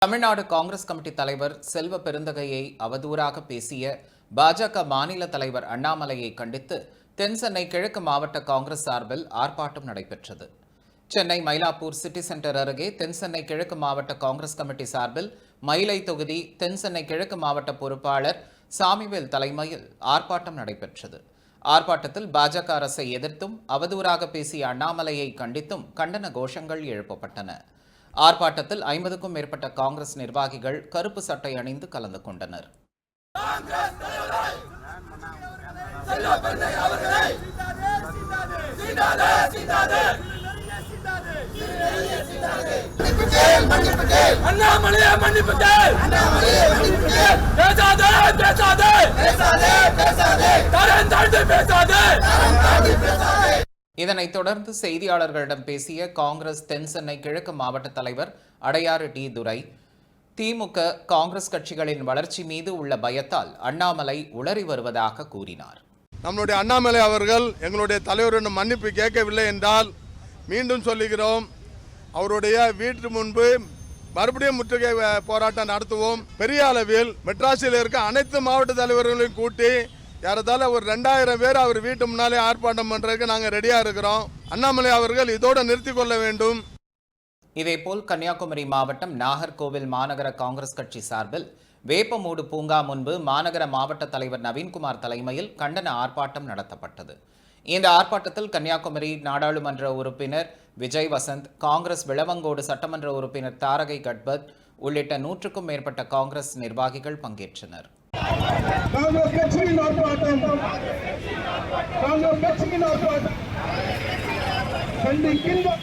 Tamil Nadu Congress committee தலைவர் செல்வ பெருந்தகையை அவதூறாக பேசிய பாஜக மாநில தலைவர் அண்ணாமலையை கண்டித்து தென்சென்னை கிழக்கு மாவட்ட காங்கிரஸ் சார்பில் ஆர்ப்பாட்டம் நடைபெற்றது. சென்னை மயிலாப்பூர் சிட்டி சென்டர் அருகே தென்சென்னை கிழக்கு மாவட்ட காங்கிரஸ் கமிட்டி சார்பில் மயிலை தொகுதி தென்சென்னை கிழக்கு மாவட்ட பொறுப்பாளர் சாமிவேல் தலைமையில் ஆர்ப்பாட்டம் நடைபெற்றது. ஆர்ப்பாட்டத்தில் பாஜக அரசை எதிர்த்தும் அவதூறாக பேசிய அண்ணாமலையை கண்டித்தும் கண்டன கோஷங்கள் எழுப்பப்பட்டன. ஆர்ப்பாட்டத்தில் 50க்கும் மேற்பட்ட காங்கிரஸ் நிர்வாகிகள் கருப்பு சட்டை அணிந்து கலந்து கொண்டனர். இதனைத் தொடர்ந்து செய்தியாளர்களிடம் பேசிய காங்கிரஸ் தென்சென்னை கிழக்கு மாவட்ட தலைவர் அடையாறு டி துரை, திமுக காங்கிரஸ் கட்சிகளின் வளர்ச்சி மீது உள்ள பயத்தால் அண்ணாமலை உளறி வருவதாக கூறினார். நம்மளுடைய அண்ணாமலை அவர்கள் எங்களுடைய தலைவரிடம் மன்னிப்பு கேட்கவில்லை என்றால் மீண்டும் சொல்லுகிறோம், அவருடைய வீட்டு முன்பு மறுபடியும் முற்றுகை போராட்டம் நடத்துவோம். பெரிய அளவில் மெட்ராஸில் இருக்க அனைத்து மாவட்ட தலைவர்களையும் கூட்டி யாரதால ஒரு 2000 பேர் அவர் வீட்டு முன்னாலே ஆர்ப்பாட்டம் பண்றதுக்கு நாங்கள் ரெடியா இருக்கிறோம். அண்ணாமலை அவர்கள் இதோடு நிறுத்திக் கொள்ள வேண்டும். இதேபோல் கன்னியாகுமரி மாவட்டம் நாகர்கோவில் மாநகர காங்கிரஸ் கட்சி சார்பில் வேப்பமூடு பூங்கா முன்பு மாநகர மாவட்ட தலைவர் நவீன்குமார் தலைமையில் கண்டன ஆர்ப்பாட்டம் நடத்தப்பட்டது. இந்த ஆர்ப்பாட்டத்தில் கன்னியாகுமரி நாடாளுமன்ற உறுப்பினர் விஜய் வசந்த், காங்கிரஸ் விளவங்கோடு சட்டமன்ற உறுப்பினர் தாரகை கட்பத் உள்ளிட்ட 100க்கும் மேற்பட்ட காங்கிரஸ் நிர்வாகிகள் பங்கேற்றனர். காங்கிரஸ் கட்சியின் ஆர்ப்பாட்டம் கண்டிக்கின்றோம்.